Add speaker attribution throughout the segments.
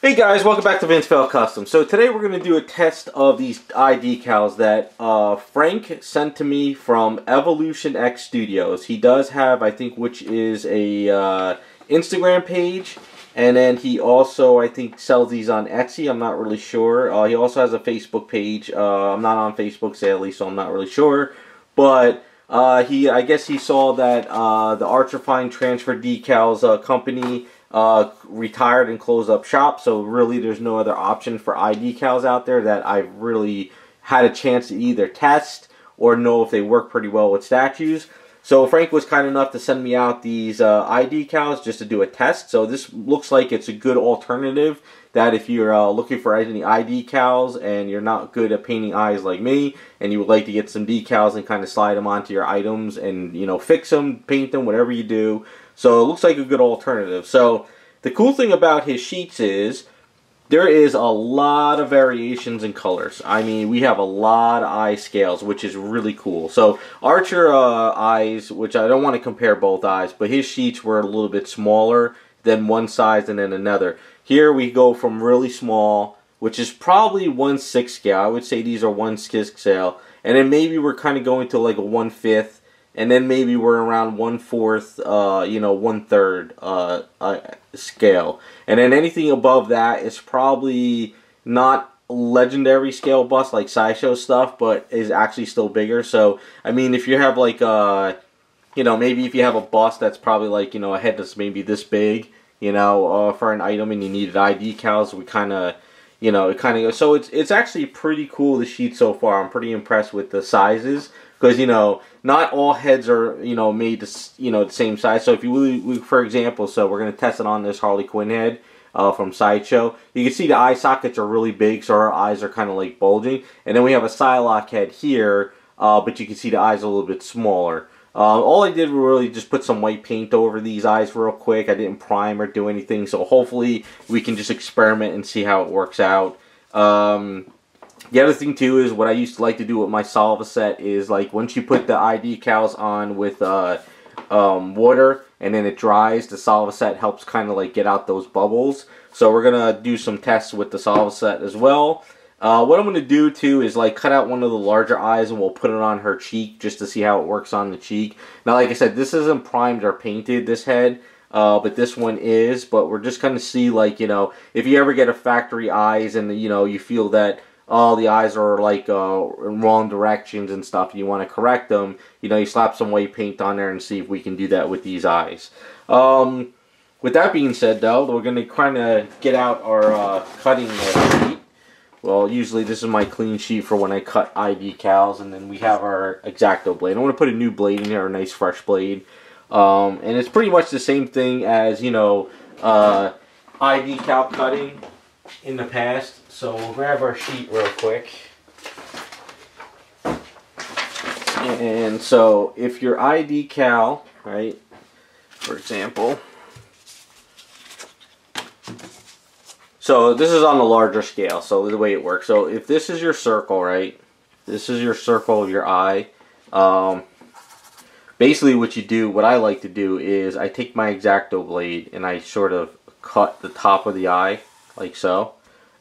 Speaker 1: Hey guys, welcome back to Vince Fell Custom. So today we're going to do a test of these eye decals that Frank sent to me from EvolutionX Studios. He does have, I think, which is a Instagram page, and then he also, I think, sells these on Etsy. I'm not really sure. He also has a Facebook page. I'm not on Facebook, sadly, so I'm not really sure. But I guess he saw that the Ultrafine Transfer Decals company retired and closed up shop, so really there's no other option for eye decals out there that I've really had a chance to either test or know if they work pretty well with statues. So Frank was kind enough to send me out these eye decals just to do a test. So this looks like it's a good alternative that if you're looking for any eye decals and you're not good at painting eyes like me and you would like to get some decals and kind of slide them onto your items and, you know, fix them, paint them, whatever you do. So it looks like a good alternative. So the cool thing about his sheets is there is a lot of variations in colors. I mean, we have a lot of eye scales, which is really cool. So Archer eyes, which I don't want to compare both eyes, but his sheets were a little bit smaller than one size and then another. Here we go from really small, which is probably 1/6 scale. I would say these are 1/6 scale. And then maybe we're kind of going to like a 1/5. And then maybe we're around 1/4, 1/3 scale. And then anything above that is probably not legendary scale bust like Sideshow stuff, but is actually still bigger. So, I mean, if you have like, maybe if you have a bust that's probably like, a head that's maybe this big, for an item and you needed eye decals, we kind of, so it's actually pretty cool, the sheet so far. I'm pretty impressed with the sizes. Because, not all heads are, made to, the same size. So if you, for example, so we're going to test it on this Harley Quinn head from Sideshow. You can see the eye sockets are really big, so our eyes are kind of like bulging. And then we have a Psylocke head here, but you can see the eyes a little bit smaller. All I did was really just put some white paint over these eyes real quick. I didn't prime or do anything, so hopefully we can just experiment and see how it works out. The other thing too is what I used to like to do with my Solva set is like once you put the eye decals on with water and then it dries, the Solva set helps kind of like get out those bubbles. So we're gonna do some tests with the Solva set as well. What I'm gonna do too is like cut out one of the larger eyes and we'll put it on her cheek just to see how it works on the cheek. Now, like I said, this isn't primed or painted, this head. But this one is. But we're just gonna see, like, if you ever get a factory eyes and you feel that all the eyes are like in wrong directions and stuff, and you want to correct them, you slap some white paint on there and see if we can do that with these eyes. With that being said, though, we're going to kind of get out our cutting sheet. Well, usually this is my clean sheet for when I cut eye decals, and then we have our X-Acto blade. I want to put a new blade in here, a nice fresh blade. And it's pretty much the same thing as, eye decal cutting in the past. So we'll grab our sheet real quick. And so if your eye decal, right, for example, so this is on the larger scale, so the way it works. So if this is your circle, right, this is your circle of your eye. Basically what you do, what I like to do is I take my X-Acto blade and I sort of cut the top of the eye like so.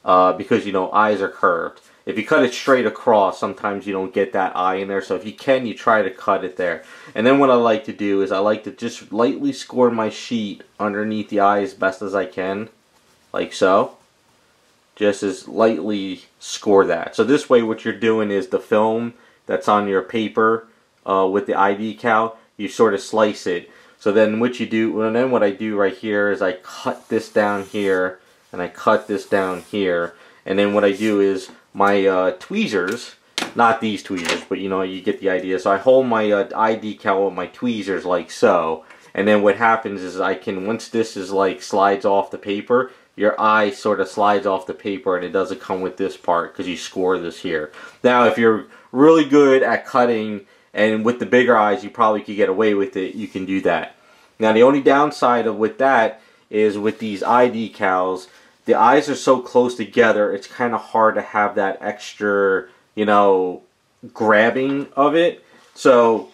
Speaker 1: Because eyes are curved. If you cut it straight across, sometimes you don't get that eye in there. So if you can, you try to cut it there. And then what I like to do is I like to just lightly score my sheet underneath the eye as best as I can, like so. Just as lightly score that. So this way, what you're doing is the film that's on your paper with the eye decal, you sort of slice it. So then what you do, and then what I do right here is I cut this down here. And I cut this down here, and then what I do is my tweezers, not these tweezers, but you get the idea. So I hold my eye decal with my tweezers like so, and then what happens is I can, once this is like slides off the paper, your eye sort of slides off the paper and it doesn't come with this part because you score this here. Now if you're really good at cutting and with the bigger eyes you probably could get away with it, you can do that. Now the only downside of with that is with these eye decals, the eyes are so close together, it's kind of hard to have that extra, grabbing of it. So,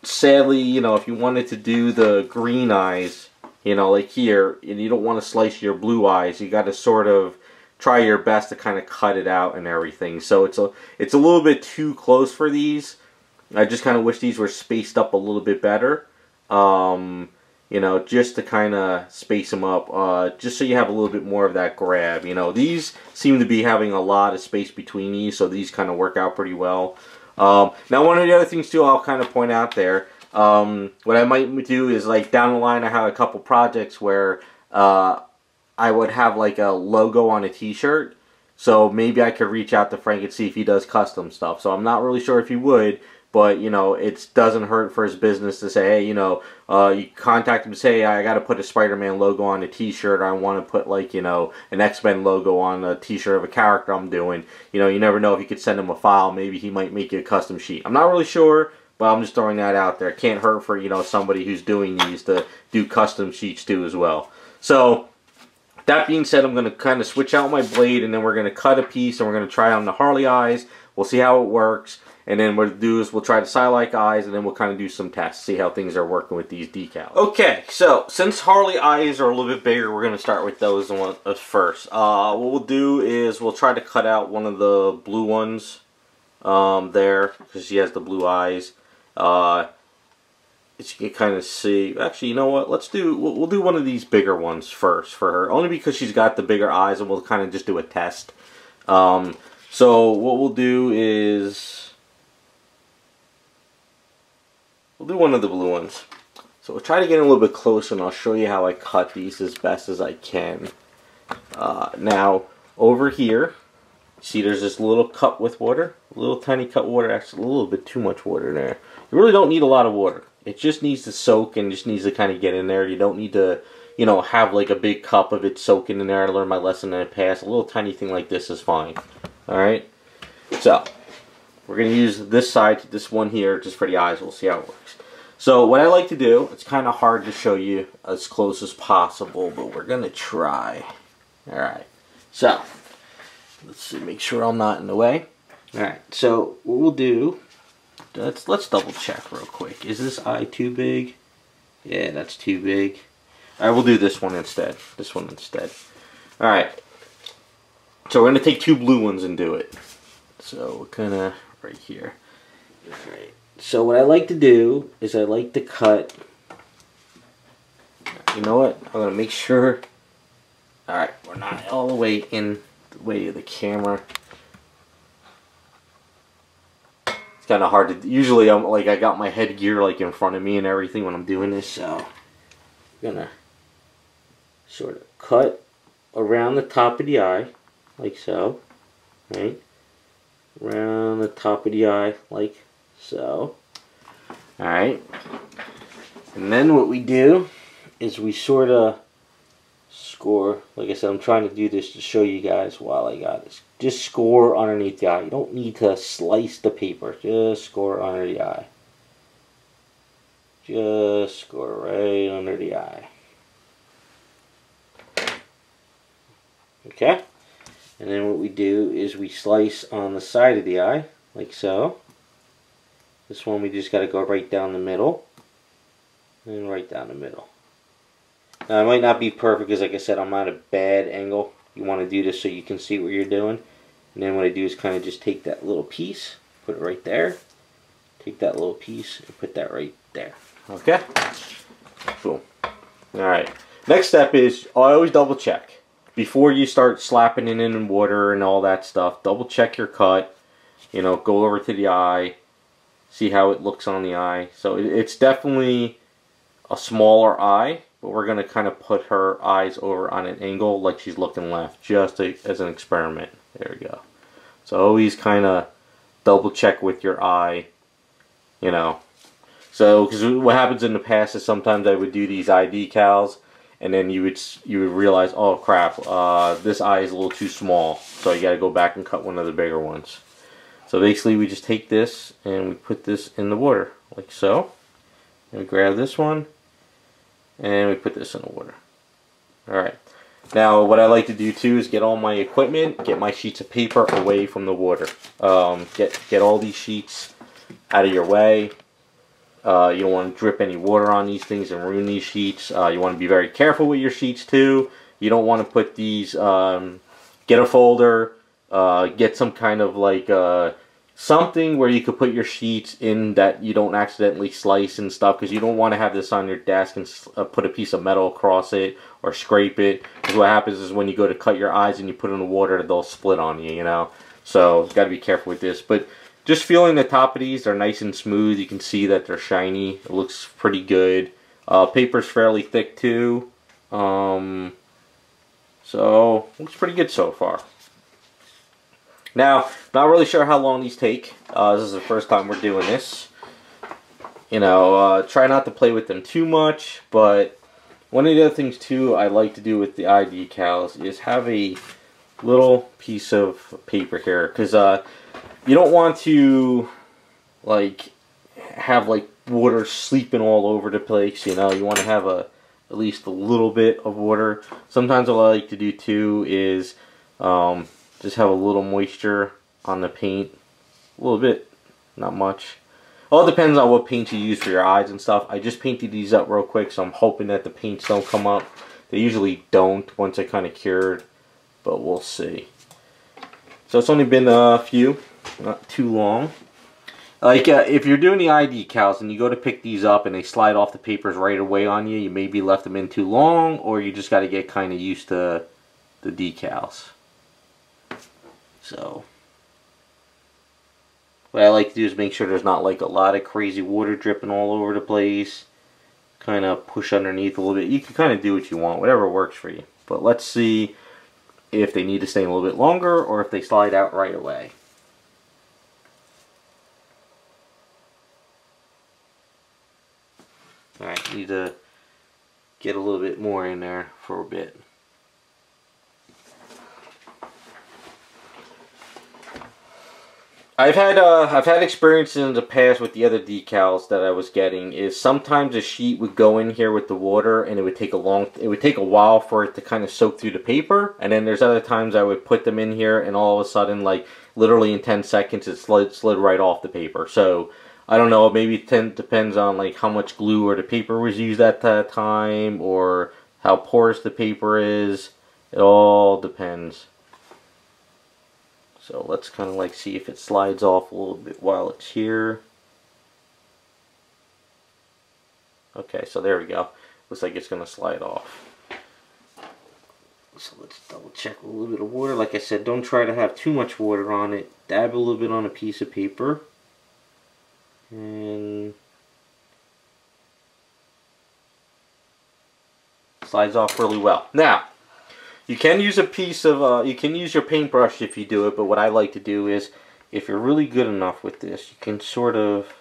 Speaker 1: sadly, if you wanted to do the green eyes, you know, like here, and you don't want to slice your blue eyes. You got to sort of try your best to kind of cut it out and everything. So it's a little bit too close for these. I just kind of wish these were spaced up a little bit better. You know, just to kind of space them up, just so you have a little bit more of that grab. You know, these seem to be having a lot of space between these, so these kind of work out pretty well. Now, one of the other things too, I'll kind of point out there, what I might do is, like, down the line, I have a couple projects where I would have like a logo on a t-shirt. So maybe I could reach out to Frank and see if he does custom stuff. So I'm not really sure if he would. But, you know, it doesn't hurt for his business to say, hey, you know, you contact him and say, hey, I got to put a Spider-Man logo on a t-shirt, or I want to put, like, you know, an X-Men logo on a t-shirt of a character I'm doing. You know, you never know if you could send him a file. Maybe he might make you a custom sheet. I'm not really sure, but I'm just throwing that out there. It can't hurt for, you know, somebody who's doing these to do custom sheets too as well. So, that being said, I'm going to kind of switch out my blade, and then we're going to cut a piece, and we're going to try on the Harley eyes. We'll see how it works. And then what we'll do is we'll try the Psylike eyes, and then we'll kind of do some tests, see how things are working with these decals. Okay, so since Harley eyes are a little bit bigger, we're going to start with those first. What we'll do is we'll try to cut out one of the blue ones there, because she has the blue eyes. As you can kind of see, actually, you know what? We'll do one of these bigger ones first for her, only because she's got the bigger eyes, and we'll kind of just do a test. So what we'll do is we'll do one of the blue ones. So we'll try to get a little bit closer, and I'll show you how I cut these as best as I can. Now, over here, see there's this little cup with water? A little tiny cup of water, actually a little bit too much water there. You really don't need a lot of water. It just needs to soak and just needs to kind of get in there. You don't need to, you know, have like a big cup of it soaking in there. I learned my lesson in the past. A little tiny thing like this is fine. Alright? So, we're going to use this side, this one here, just for the eyes. We'll see how it works. So what I like to do, it's kind of hard to show you as close as possible, but we're going to try. Alright, so let's see, make sure I'm not in the way. Alright, so what we'll do, let's double check real quick. Is this eye too big? Yeah, that's too big. Alright, we'll do this one instead. This one instead. Alright, so we're going to take two blue ones and do it. So we're kind of right here. Alright. So what I like to do is I like to cut, you know what, I'm going to make sure, alright, we're not all the way in the way of the camera. It's kind of hard to, usually I'm like, I got my headgear like in front of me and everything when I'm doing this, so I'm going to sort of cut around the top of the eye, like so, right, around the top of the eye, like so. Alright. And then what we do is we sort of score. Like I said, I'm trying to do this to show you guys while I got this. Just score underneath the eye. You don't need to slice the paper. Just score under the eye. Just score right under the eye. Okay? And then what we do is we slice on the side of the eye, like so. This one we just got to go right down the middle, and right down the middle. Now it might not be perfect because, like I said, I'm at a bad angle. You want to do this so you can see what you're doing. And then what I do is kind of just take that little piece, put it right there. Take that little piece and put that right there. Okay? Cool. Alright. Next step is, I always double check. Before you start slapping it in water and all that stuff, double check your cut. You know, go over to the eye. See how it looks on the eye. So it's definitely a smaller eye, but we're going to kind of put her eyes over on an angle like she's looking left, just as an experiment. There we go. So always kind of double check with your eye, you know. So, because what happens in the past is sometimes I would do these eye decals, and then you would realize, oh crap, this eye is a little too small, so you got to go back and cut one of the bigger ones. So basically we just take this and we put this in the water, like so. And we grab this one and we put this in the water. Alright. Now what I like to do too is get all my equipment, get my sheets of paper away from the water. Get all these sheets out of your way. You don't want to drip any water on these things and ruin these sheets. You want to be very careful with your sheets too. You don't want to put these, get a folder, get some kind of like something where you could put your sheets in that you don't accidentally slice and stuff, because you don't want to have this on your desk and put a piece of metal across it or scrape it, because what happens is when you go to cut your eyes and you put it in the water, they'll split on you, you know. So got to be careful with this. But just feeling the top of these, they're nice and smooth. You can see that they're shiny. It looks pretty good. Paper's fairly thick too. So looks pretty good so far. Now, not really sure how long these take. This is the first time we're doing this. You know, try not to play with them too much, but one of the other things too I like to do with the eye decals is have a little piece of paper here, because you don't want to like have like water sleeping all over the place. You know, you want to have at least a little bit of water. Sometimes what I like to do too is just have a little moisture on the paint, a little bit, not much. All depends on what paint you use for your eyes and stuff. I just painted these up real quick, so I'm hoping that the paints don't come up. They usually don't once I kind of cured, but we'll see. So it's only been a few, not too long. Like if you're doing the eye decals and you go to pick these up and they slide off the papers right away on you, you maybe left them in too long, or you just got to get kind of used to the decals. So what I like to do is make sure there's not like a lot of crazy water dripping all over the place. Kind of push underneath a little bit. You can kind of do what you want, whatever works for you. But let's see if they need to stay a little bit longer or if they slide out right away. Alright, need to get a little bit more in there for a bit. I've had experience in the past with the other decals that I was getting. Is sometimes a sheet would go in here with the water and it would take a while for it to kind of soak through the paper, and then there's other times I would put them in here and all of a sudden, like literally in 10 seconds, it slid right off the paper. So I don't know, maybe it depends on like how much glue or the paper was used at that time, or how porous the paper is. It all depends. So let's kind of like see if it slides off a little bit while it's here. Okay, so there we go. Looks like it's going to slide off. So let's double check with a little bit of water. Like I said, don't try to have too much water on it. Dab a little bit on a piece of paper. And slides off really well. Now, you can use a piece of, you can use your paintbrush if you do it, but what I like to do is, if you're really good enough with this, you can sort of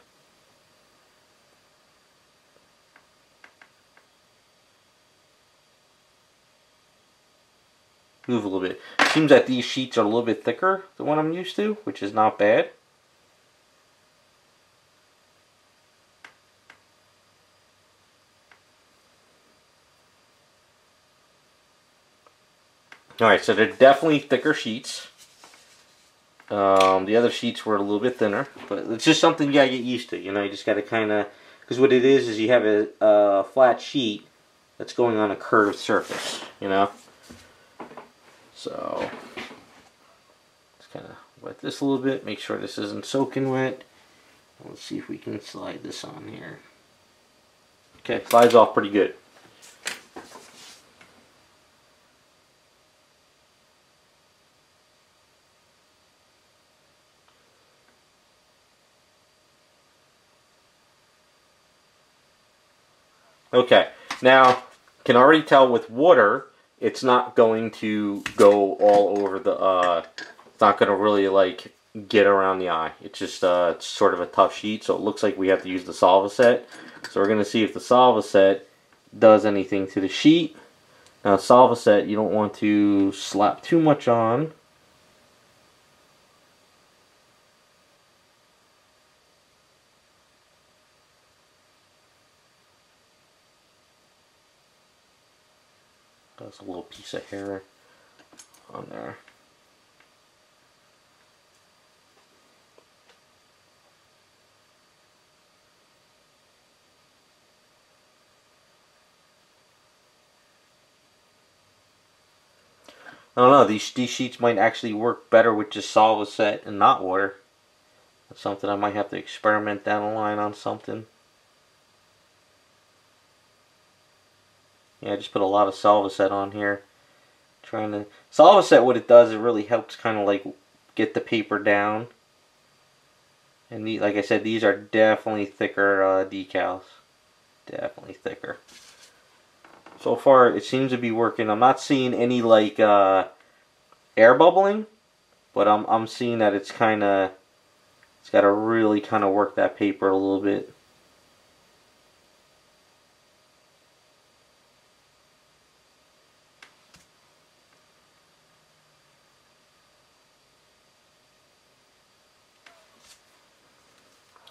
Speaker 1: move a little bit. It seems that these sheets are a little bit thicker than what I'm used to, which is not bad. Alright, so they're definitely thicker sheets. The other sheets were a little bit thinner, but it's just something you gotta get used to. You know, you just gotta kind of, because what it is you have a flat sheet that's going on a curved surface. You know, so let's kind of wet this a little bit. Make sure this isn't soaking wet. Let's see if we can slide this on here. Okay, slides off pretty good. Okay, now can already tell with water it's not going to go all over the it's not going to really like get around the eye. It's just it's sort of a tough sheet, so it looks like we have to use the Solvaset. So we're going to see if the Solvaset does anything to the sheet. Now Solvaset, you don't want to slap too much on. There's a little piece of hair on there. I don't know. These sheets might actually work better with just Solvaset and not water. That's something I might have to experiment down the line on something. Yeah, I just put a lot of Solvaset on here. Trying to Solvaset, what it does, it really helps kind of like get the paper down. And like I said, these are definitely thicker decals. Definitely thicker. So far, it seems to be working. I'm not seeing any like air bubbling, but I'm seeing that it's got to really kind of work that paper a little bit.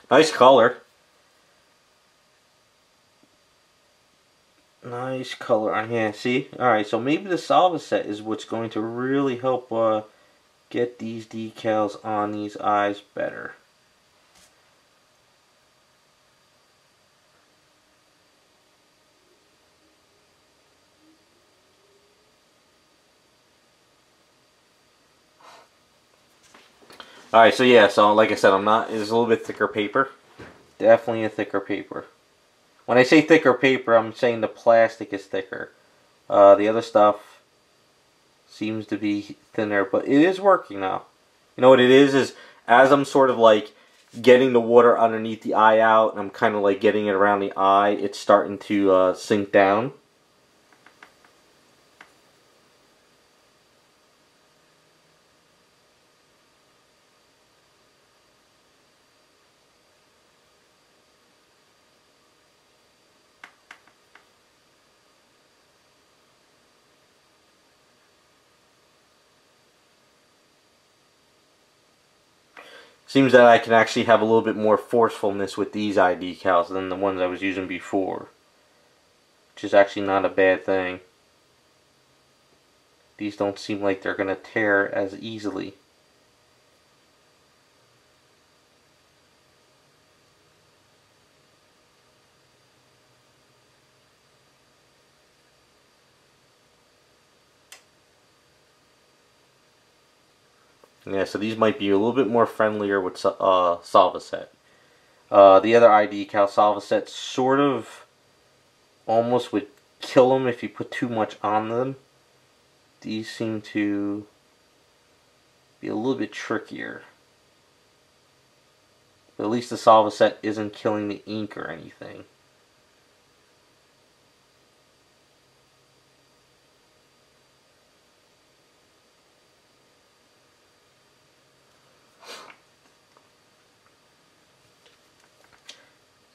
Speaker 1: Nice color. Nice color on here. See? Alright, so maybe the Solvaset is what's going to really help get these decals on these eyes better. Alright, so yeah, so like I said, it's a little bit thicker paper. Definitely a thicker paper. When I say thicker paper, I'm saying the plastic is thicker. The other stuff seems to be thinner, but it is working now. You know what it is as I'm sort of like getting the water underneath the eye out, and I'm kind of like getting it around the eye, it's starting to sink down. Seems that I can actually have a little bit more forcefulness with these eye decals than the ones I was using before. Which is actually not a bad thing. These don't seem like they're going to tear as easily. Yeah, so these might be a little bit more friendlier with Solvaset. The other eye decal, Solvaset, sort of almost would kill them if you put too much on them. These seem to be a little bit trickier. But at least the Solvaset isn't killing the ink or anything.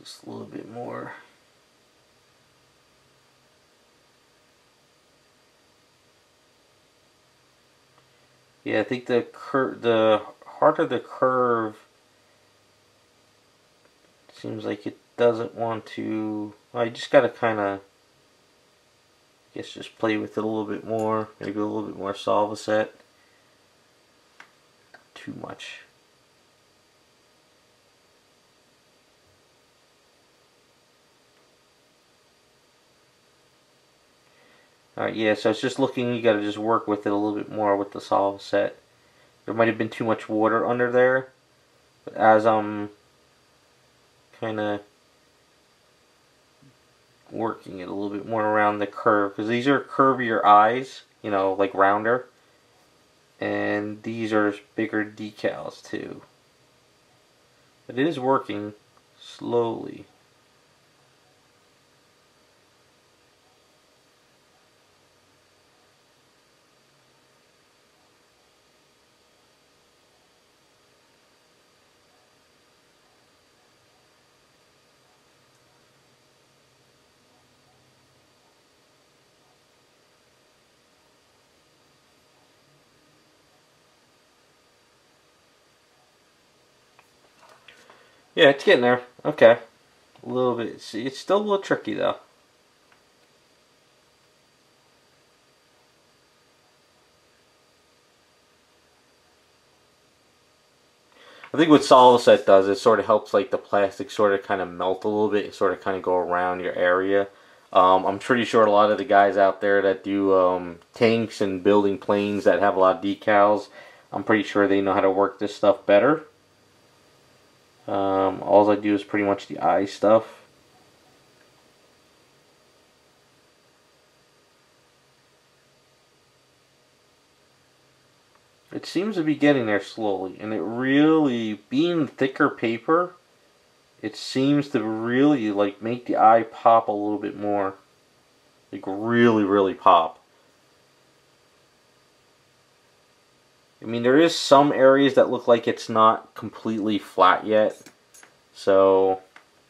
Speaker 1: Just a little bit more. Yeah, I think the harder the curve, seems like it doesn't want to. Well, you just gotta kind of, I guess, just play with it a little bit more. Maybe a little bit more Solvaset. Too much. Alright, yeah, so it's just looking, you gotta just work with it a little bit more with the Solvaset. There might have been too much water under there, but as I'm kind of working it a little bit more around the curve, because these are curvier eyes, you know, like rounder, and these are bigger decals too. But it is working slowly. Yeah, it's getting there. Okay. A little bit. See, it's still a little tricky though. I think what Solvaset does is sort of helps like the plastic sort of kind of melt a little bit, sort of kind of go around your area. I'm pretty sure a lot of the guys out there that do tanks and building planes that have a lot of decals, I'm pretty sure they know how to work this stuff better. All I do is pretty much the eye stuff. It seems to be getting there slowly, and it really, being thicker paper, it seems to really like make the eye pop a little bit more. Like really, really pop. I mean, there is some areas that look like it's not completely flat yet. So,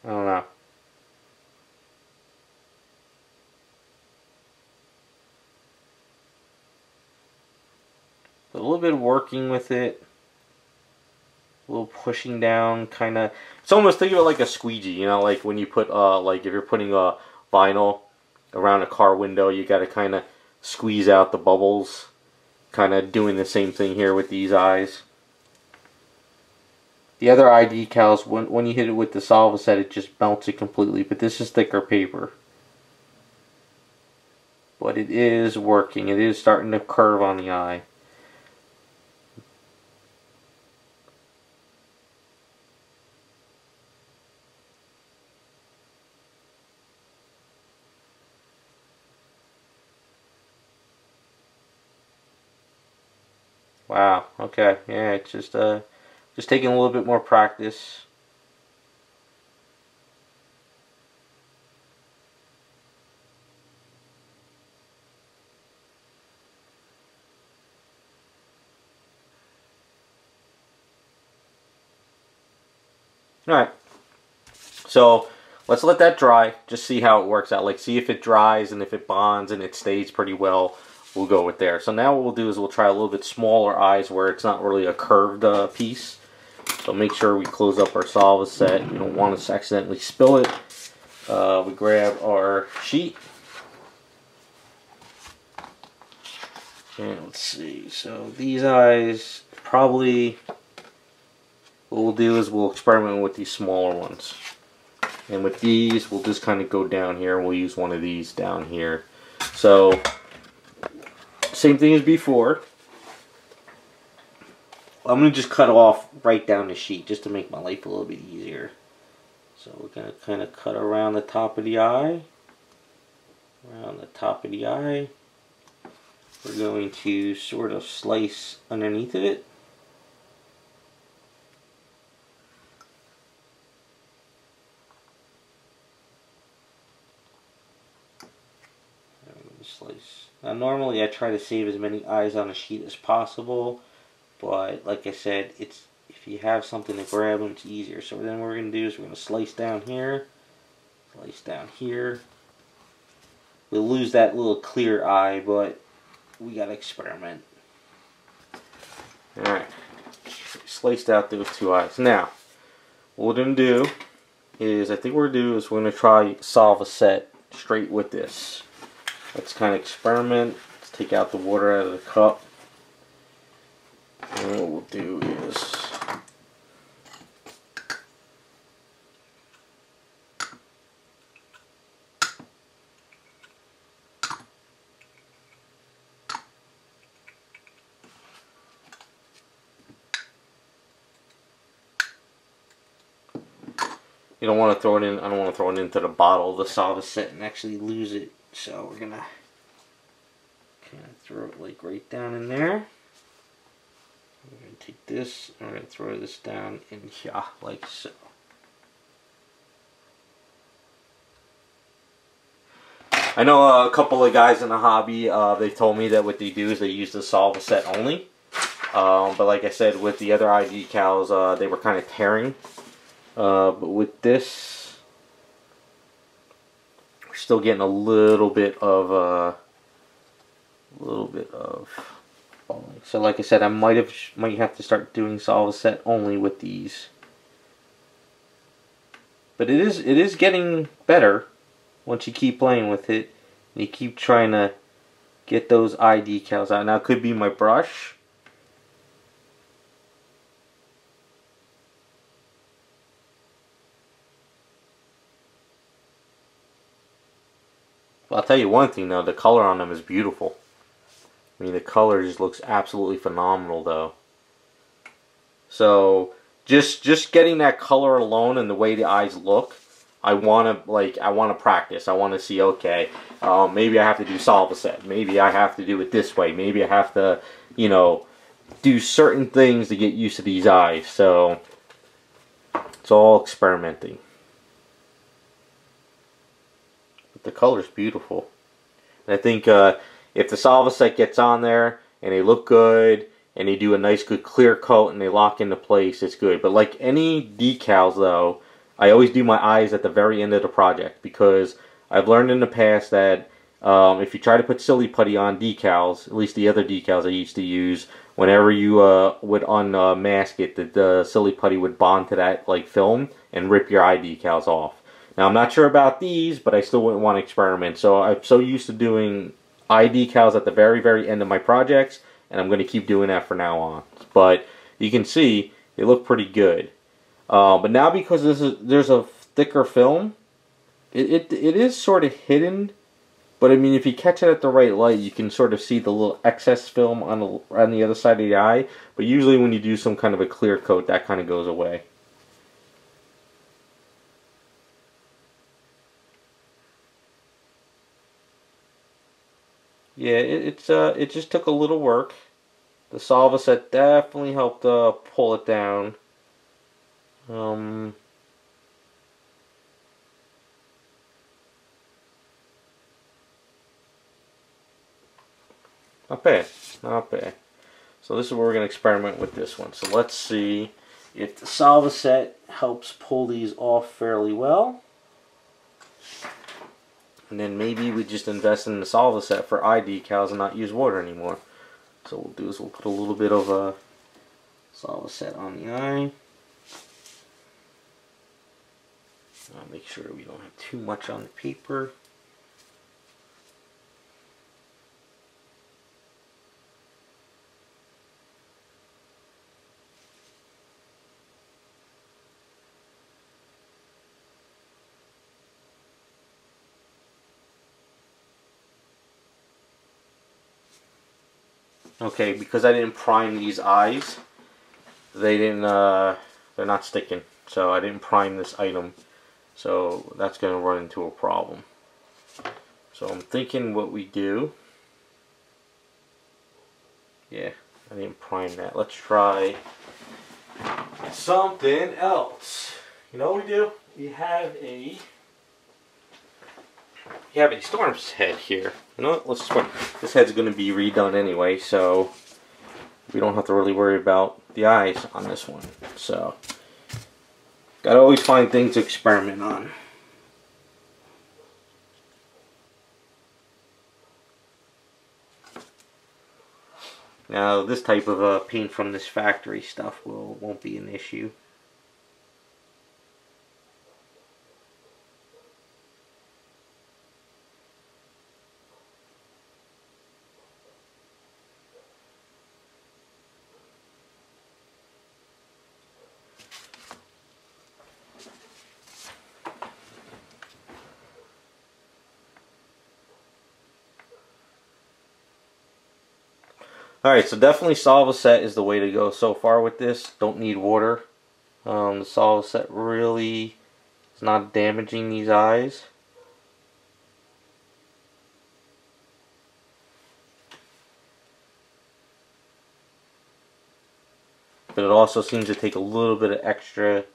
Speaker 1: I don't know. A little bit of working with it. A little pushing down, kind of. It's almost, think of it like a squeegee, you know, like when you put, like if you're putting a vinyl around a car window, you got to kind of squeeze out the bubbles. Kind of doing the same thing here with these eyes. The other eye decals, when you hit it with the Solvaset, it just melts it completely, but this is thicker paper. But it is working. It is starting to curve on the eye. Wow, okay, yeah, it's just taking a little bit more practice. Alright, so let's let that dry, just see how it works out. Like, see if it dries, and if it bonds and it stays pretty well, we'll go with there. So now what we'll do is we'll try a little bit smaller eyes where it's not really a curved piece. So make sure we close up our Solvaset. We don't want to accidentally spill it. We grab our sheet. And let's see, so these eyes, probably what we'll do is we'll experiment with these smaller ones. And with these, we'll just kind of go down here, and we'll use one of these down here. So, same thing as before. I'm going to just cut off right down the sheet just to make my life a little bit easier. So we're going to kind of cut around the top of the eye. Around the top of the eye. We're going to sort of slice underneath of it. Slice. Now normally I try to save as many eyes on a sheet as possible, but like I said, it's, if you have something to grab them, it's easier. So then what we're going to do is we're going to slice down here, slice down here. We'll lose that little clear eye, but we got to experiment. Alright, sliced out those two eyes. Now, what we're going to do is, I think what we're going to do is we're going to try Solvaset straight with this. Let's kind of experiment. Let's take out the water out of the cup. And what we'll do is you don't want to throw it in. I don't want to throw it into the bottle of the Solvaset and actually lose it. So we're gonna kind of throw it like right down in there. We're gonna take this and we're gonna throw this down in here like so. I know a couple of guys in the hobby. They told me that what they do is they use the Solvaset only. But like I said, with the other eye decals, they were kind of tearing. But with this, still getting a little bit of falling. So like I said, I might have to start doing Solvaset only with these. But it is getting better once you keep playing with it and you keep trying to get those eye decals out. Now it could be my brush. Well, I'll tell you one thing though, the color on them is beautiful. I mean, the color just looks absolutely phenomenal though. So just getting that color alone and the way the eyes look, I want to practice. I want to see, okay, maybe I have to do solve-a-set. Maybe I have to do it this way. Maybe I have to, you know, do certain things to get used to these eyes. So it's all experimenting. But the color's beautiful. And I think if the solve-a-set gets on there and they look good and they do a nice good clear coat and they lock into place, it's good. But like any decals though, I always do my eyes at the very end of the project, because I've learned in the past that if you try to put silly putty on decals, at least the other decals I used to use, whenever you would unmask it, the silly putty would bond to that like film and rip your eye decals off. Now I'm not sure about these, but I still wouldn't want to experiment. So I'm so used to doing eye decals at the very end of my projects, and I'm going to keep doing that for now on. But you can see they look pretty good. But now because there's a thicker film, it is sort of hidden. But I mean, if you catch it at the right light, you can sort of see the little excess film on the other side of the eye. But usually when you do some kind of a clear coat, that kind of goes away. Yeah, it just took a little work. The solve-a-set definitely helped pull it down. Not bad, not bad. So this is where we're going to experiment with this one. So let's see if the solve-a-set helps pull these off fairly well. And then maybe we just invest in the solve-a-set for eye decals and not use water anymore. So what we'll do is we'll put a little bit of a solve-a-set on the eye. I'll make sure we don't have too much on the paper. Okay, because I didn't prime these eyes, they're not sticking. So I didn't prime this item. So that's going to run into a problem. So I'm thinking what we do. Yeah, I didn't prime that. Let's try something else. You know what we do? We have a storm's head here. You know what? This head's going to be redone anyway, so we don't have to really worry about the eyes on this one. So, gotta always find things to experiment on. Now, this type of paint from this factory stuff won't be an issue. Alright, so definitely solve-a-set is the way to go so far with this. Don't need water. The solve-a-set really is not damaging these eyes. But it also seems to take a little bit of extra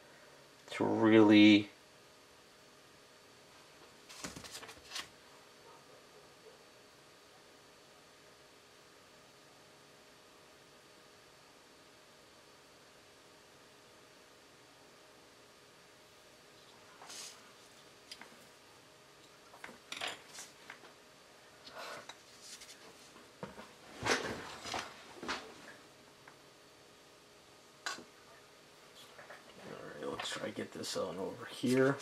Speaker 1: to really try to get this on over here.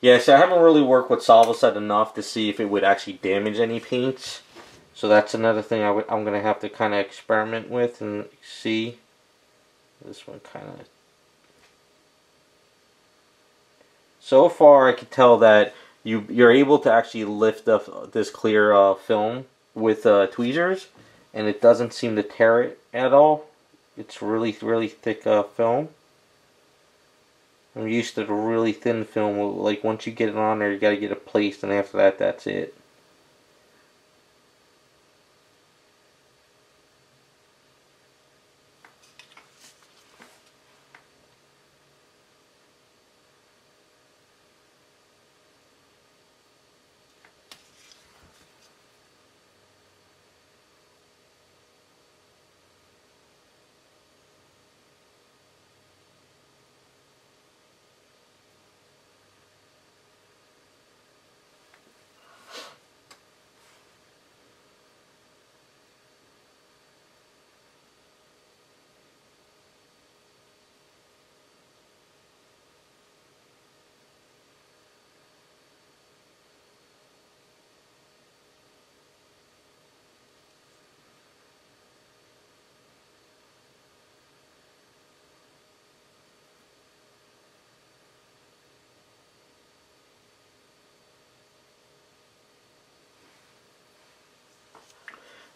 Speaker 1: Yeah, so I haven't really worked with solve-a-set enough to see if it would actually damage any paints. So that's another thing I'm going to have to kind of experiment with and see. This one kind of... So far I can tell that you're able to actually lift up this clear film with tweezers, and it doesn't seem to tear it at all. It's really, really thick film. I'm used to the really thin film. Like once you get it on there, you got to get it placed, and after that, that's it.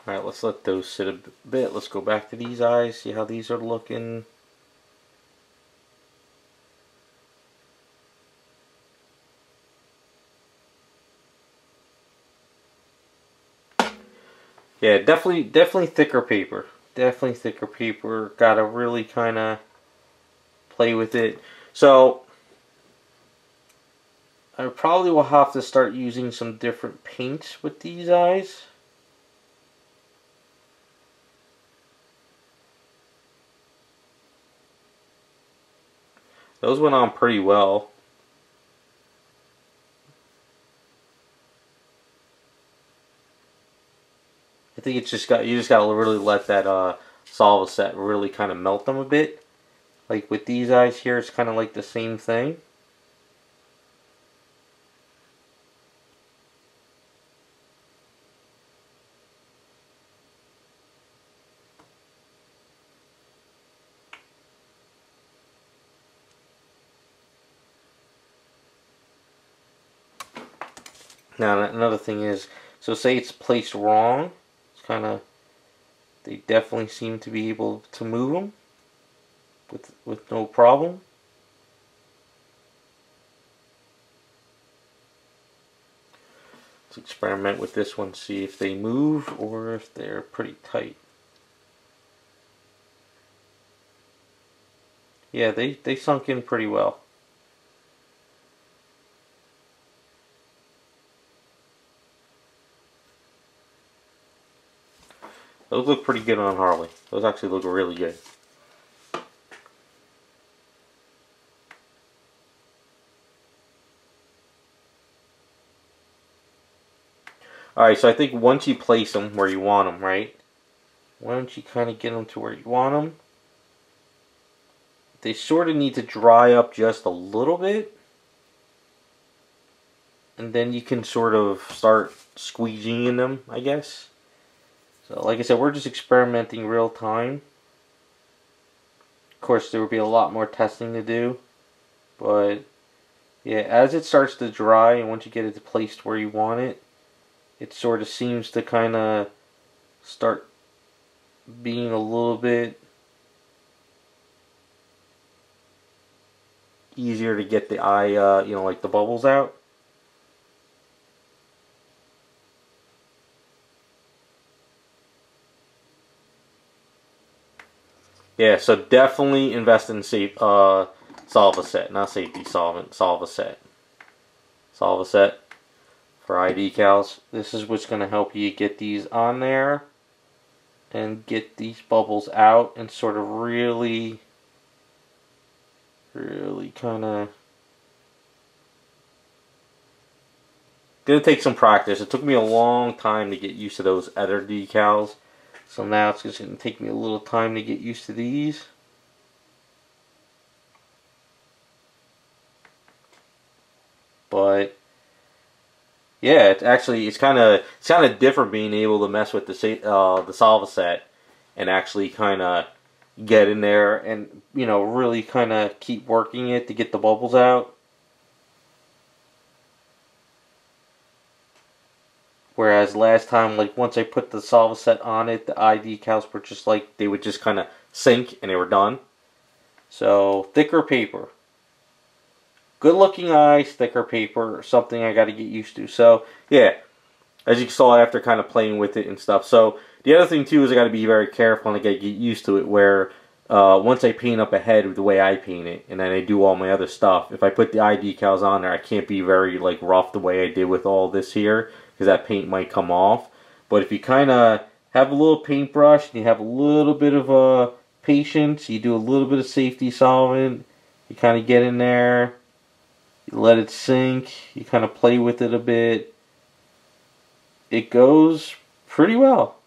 Speaker 1: Alright, let's let those sit a bit. Let's go back to these eyes, see how these are looking. Yeah, definitely thicker paper. Definitely thicker paper. Gotta really kind of play with it. So, I probably will have to start using some different paints with these eyes. Those went on pretty well. I think it's just you just gotta really let that solve set really kind of melt them a bit. Like with these eyes here, it's kind of like the same thing. Now another thing is, so say it's placed wrong, it's kind of, they definitely seem to be able to move them with no problem. Let's experiment with this one, see if they move or if they're pretty tight. Yeah, they sunk in pretty well. Those look pretty good on Harley. Those actually look really good. Alright, so I think once you place them where you want them, right? Once you kind of get them to where you want them, they sort of need to dry up just a little bit. And then you can sort of start squeegeeing in them, I guess. So like I said, we're just experimenting real time. Of course, there will be a lot more testing to do. But yeah, as it starts to dry and once you get it placed where you want it, it sort of seems to kind of start being a little bit easier to get the eye, you know, like the bubbles out. Yeah, so definitely invest in Solvaset, not safety solvent, Solvaset. Solvaset for eye decals. This is what's going to help you get these on there and get these bubbles out and sort of really kind of... Gonna take some practice. It took me a long time to get used to those other decals. So now it's just going to take me a little time to get used to these. But Yeah, it's kind of different being able to mess with the Solvaset and actually kind of get in there and really kind of keep working it to get the bubbles out. Whereas last time, like once I put the Solvaset on it, the eye decals were just like they would just kind of sink and they were done. So thicker paper. Good looking eyes, thicker paper, something I got to get used to. So yeah, as you saw after kind of playing with it and stuff. So the other thing too is I got to be very careful and I got to get used to it. Where once I paint up a head the way I paint it, and then I do all my other stuff, if I put the eye decals on there, I can't be very like rough the way I did with all this here because that paint might come off. But if you kind of have a little paintbrush and you have a little bit of patience, you do a little bit of safety solvent, you kind of get in there. You let it sink, you kind of play with it a bit. It goes pretty well.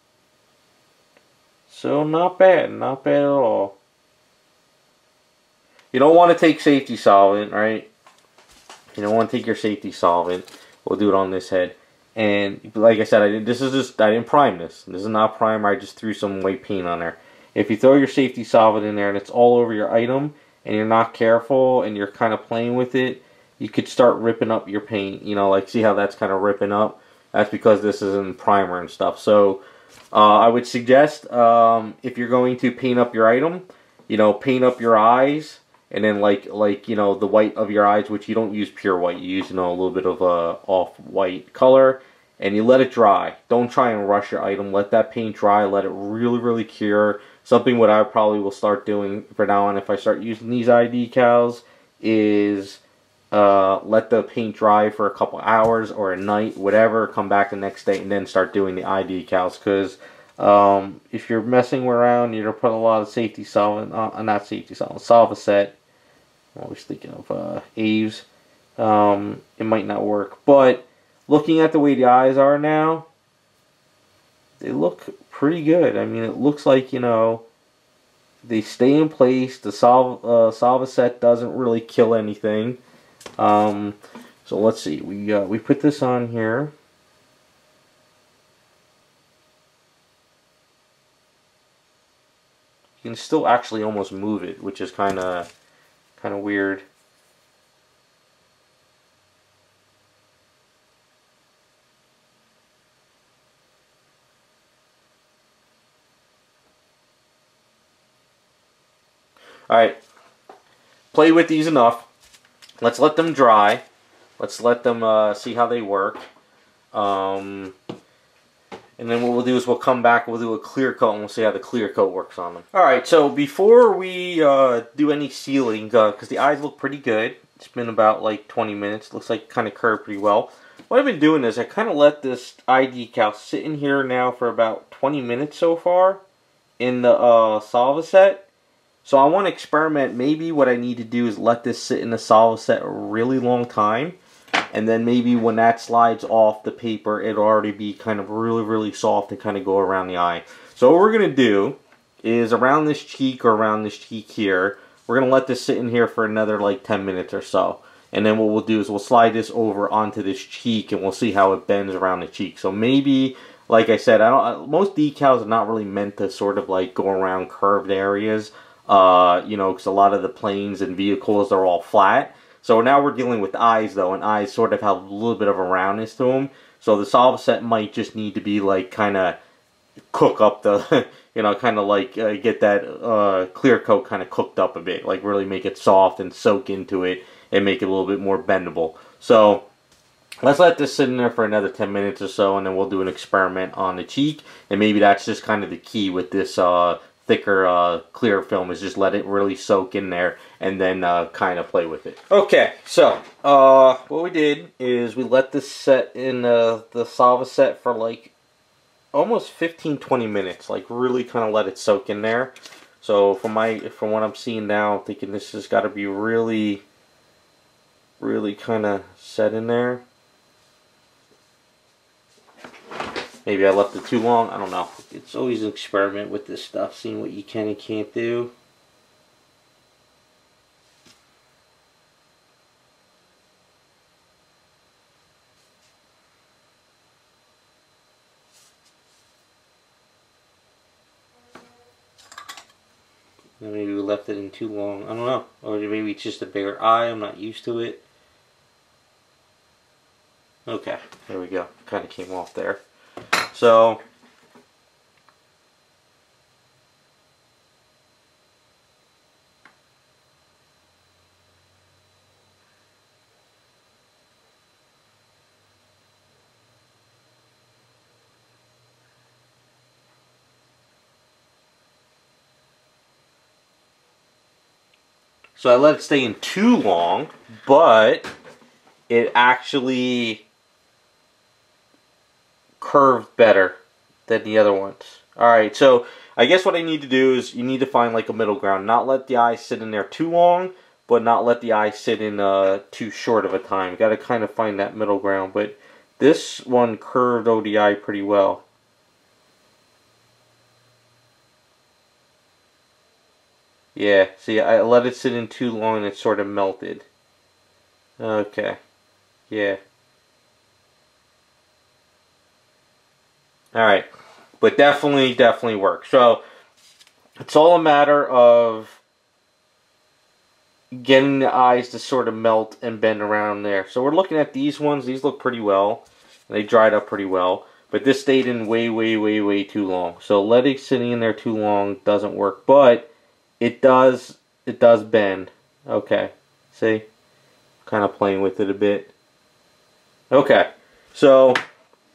Speaker 1: So not bad at all. You don't want to take safety solvent, right? You don't want to take your safety solvent. We'll do it on this head. And like I said, I didn't prime this. This is not primer, I just threw some white paint on there. If you throw your safety solvent in there and it's all over your item and you're not careful and you're kind of playing with it, you could start ripping up your paint. Like see how that's kind of ripping up? That's because this is in primer and stuff. So I would suggest if you're going to paint up your item, paint up your eyes, and then like the white of your eyes, which you don't use pure white, you use a little bit of off-white color, and you let it dry. Don't try and rush your item. Let that paint dry. Let it really cure. Something what I probably will start doing from now on if I start using these eye decals is let the paint dry for a couple hours or a night, whatever, come back the next day and then start doing the eye decals. Because if you're messing around, you're going to put a lot of safety solvent, not safety solvent, Solvaset. I'm always thinking of Aves. It might not work. But looking at the way the eyes are now, they look pretty good. I mean, it looks like, they stay in place. The Solvaset doesn't really kill anything. So let's see. We put this on here. You can still actually almost move it, which is kind of weird. All right. Play with these enough. Let's let them dry. Let's let them see how they work. And then what we'll do is we'll come back, we'll do a clear coat, and we'll see how the clear coat works on them. Alright, so before we do any sealing, because the eyes look pretty good, it's been about like 20 minutes, looks like kind of curved pretty well. What I've been doing is I kind of let this eye decal sit in here now for about 20 minutes so far in the Solvaset. So I want to experiment. Maybe what I need to do is let this sit in the Solvaset a really long time. And then maybe when that slides off the paper, it'll already be kind of really soft and kind of go around the eye. So what we're going to do is around this cheek or around this cheek here, we're going to let this sit in here for another like 10 minutes or so. And then what we'll do is we'll slide this over onto this cheek and we'll see how it bends around the cheek. So maybe, like I said, most decals are not really meant to sort of like go around curved areas. Because a lot of the planes and vehicles are all flat. So now we're dealing with eyes though, and eyes sort of have a little bit of a roundness to them. So the Solvaset might just need to be like kind of cook up the, kind of like get that clear coat kind of cooked up a bit, like really make it soft and soak into it and make it a little bit more bendable. So let's let this sit in there for another 10 minutes or so, and then we'll do an experiment on the cheek, and maybe that's just kind of the key with this thicker clear film, is just let it really soak in there and then kind of play with it. Okay, so what we did is we let this set in the Solvaset for like almost 15-20 minutes, like really kind of let it soak in there. So from what I'm seeing now, I'm thinking this has got to be really kind of set in there. Maybe I left it too long. I don't know. It's always an experiment with this stuff, seeing what you can and can't do. Maybe we left it in too long. I don't know. Or maybe it's just a bigger eye. I'm not used to it. Okay, there we go. Kind of came off there. So I let it stay in too long, but it actually curved better than the other ones. Alright, so I guess what I need to do is you need to find like a middle ground. Not let the eye sit in there too long, but not let the eye sit in too short of a time. Got to kind of find that middle ground. But this one curved over the eye pretty well. Yeah, see, I let it sit in too long and it sort of melted. Okay, yeah. Alright, but definitely works. So, it's all a matter of getting the eyes to sort of melt and bend around there. So we're looking at these ones. These look pretty well. They dried up pretty well. But this stayed in way too long. So letting it sitting in there too long doesn't work. But it does bend. Okay. See? Kind of playing with it a bit. Okay. So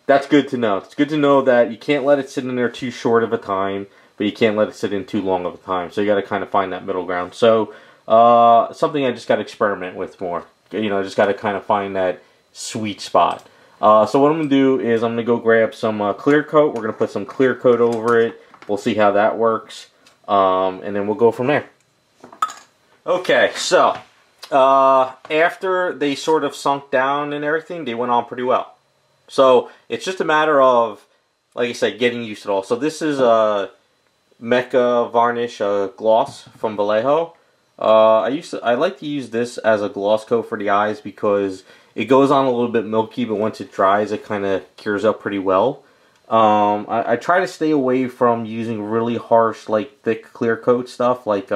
Speaker 1: that's good to know. It's good to know that you can't let it sit in there too short of a time, but you can't let it sit in too long of a time. So you got to kind of find that middle ground. So something I just got to experiment with more. You know, I just got to kind of find that sweet spot. So what I'm going to do is I'm going to go grab some clear coat. We're going to put some clear coat over it. We'll see how that works. And then we'll go from there. Okay, so after they sort of sunk down and everything, they went on pretty well. So it's just a matter of, like I said, getting used to it all. So this is a Mecha Varnish gloss from Vallejo. I like to use this as a gloss coat for the eyes because it goes on a little bit milky, but once it dries, it kind of cures up pretty well. I try to stay away from using really harsh, like thick clear coat stuff, like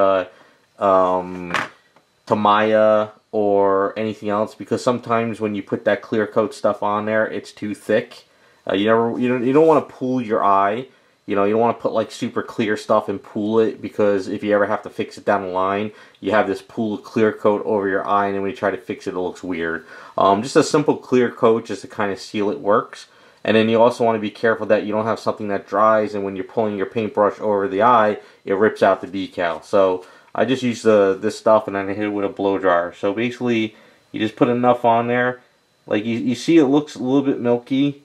Speaker 1: Tamaya or anything else, because sometimes when you put that clear coat stuff on there, it's too thick. You don't want to pool your eye. You know, you don't want to put like super clear stuff and pool it, because if you ever have to fix it down the line, you have this pool of clear coat over your eye, and then when you try to fix it, it looks weird. Just a simple clear coat just to kind of seal it works. And then you also want to be careful that you don't have something that dries, and when you're pulling your paintbrush over the eye, it rips out the decal. So I just use this stuff and then I hit it with a blow dryer. So basically, you just put enough on there. Like you see, it looks a little bit milky,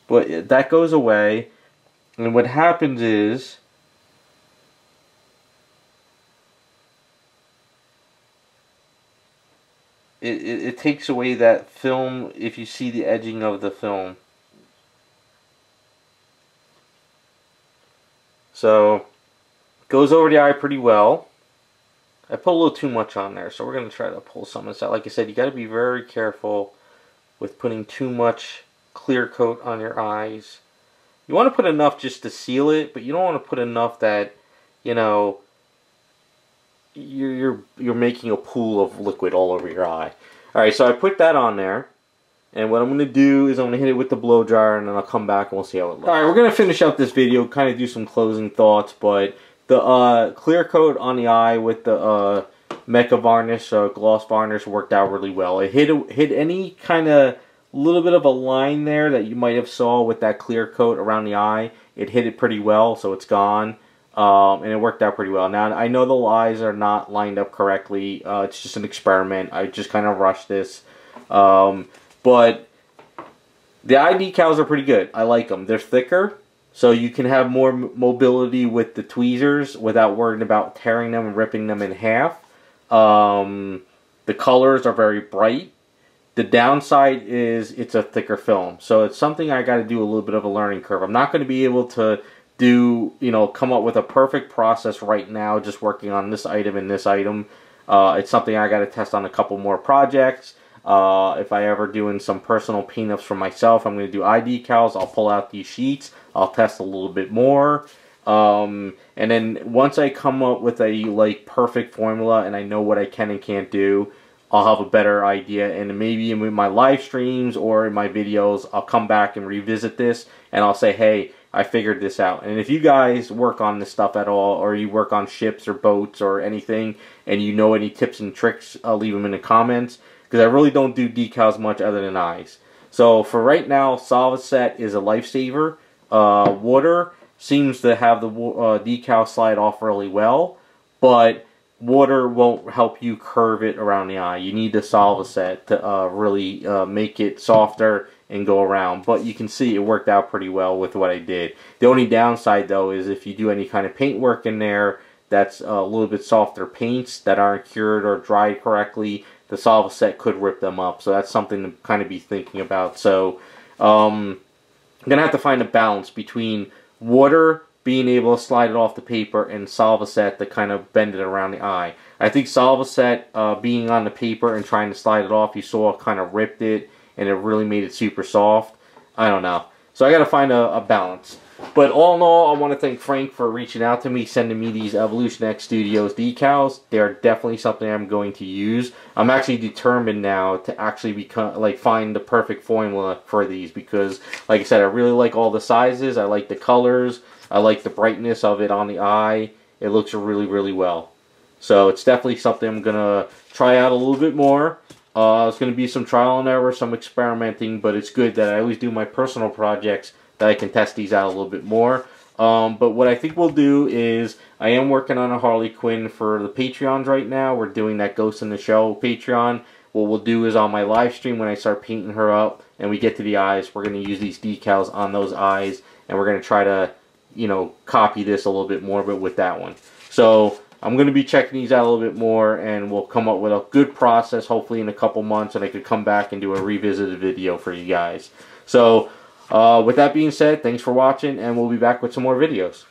Speaker 1: but that goes away. And what happens is, it takes away that film if you see the edging of the film. So, goes over the eye pretty well. I put a little too much on there, so we're going to try to pull some of this out. Like I said, you got to be very careful with putting too much clear coat on your eyes. You want to put enough just to seal it, but you don't want to put enough that, you know, you're making a pool of liquid all over your eye. Alright, so I put that on there. And what I'm going to do is I'm going to hit it with the blow dryer, and then I'll come back and we'll see how it looks. Alright, we're going to finish up this video, kind of do some closing thoughts, but the clear coat on the eye with the Mecha Varnish, gloss varnish, worked out really well. It hit any kind of little bit of a line there that you might have saw with that clear coat around the eye. It hit it pretty well, so it's gone. And it worked out pretty well. Now, I know the eyes are not lined up correctly. It's just an experiment. I just kind of rushed this. But the eye decals are pretty good. I like them. They're thicker, so you can have more mobility with the tweezers without worrying about tearing them and ripping them in half. The colors are very bright. The downside is it's a thicker film. So it's something I got to do a little bit of a learning curve. I'm not going to be able to come up with a perfect process right now just working on this item and this item. It's something I got to test on a couple more projects. If I ever doing some personal paint ups for myself, I'm going to do eye decals. I'll pull out these sheets. I'll test a little bit more. And then once I come up with a like perfect formula and I know what I can and can't do, I'll have a better idea, and maybe in my live streams or in my videos, I'll come back and revisit this, and I'll say, hey, I figured this out. And if you guys work on this stuff at all, or you work on ships or boats or anything, and you know any tips and tricks, leave them in the comments, because I really don't do decals much other than eyes. So for right now, Solvaset is a lifesaver. Water seems to have the decal slide off really well, but water won't help you curve it around the eye. You need the Solvaset to really make it softer and go around. But you can see it worked out pretty well with what I did. The only downside though is if you do any kind of paint work in there that's a little bit softer paints that aren't cured or dried correctly, the Solvaset could rip them up. So that's something to kind of be thinking about. So I'm going to have to find a balance between water being able to slide it off the paper and Solvaset to kind of bend it around the eye. I think Solvaset being on the paper and trying to slide it off, you saw it kind of ripped it and it really made it super soft. I don't know. So I got to find a balance. But all in all, I want to thank Frank for reaching out to me, sending me these EvolutionX Studios decals. They are definitely something I'm going to use. I'm actually determined now to actually find the perfect formula for these, because, like I said, I really like all the sizes. I like the colors. I like the brightness of it on the eye. It looks really, really well. So it's definitely something I'm going to try out a little bit more. It's going to be some trial and error, some experimenting, but it's good that I always do my personal projects that I can test these out a little bit more. But what I think we'll do is, I am working on a Harley Quinn for the Patreons right now. We're doing that Ghost in the Shell Patreon. What we'll do is on my live stream, when I start painting her up and we get to the eyes, we're going to use these decals on those eyes, and we're going to try to, you know, copy this a little bit more, but with that one. So I'm going to be checking these out a little bit more, and we'll come up with a good process, hopefully in a couple months, and I could come back and do a revisited video for you guys. So with that being said, thanks for watching, and we'll be back with some more videos.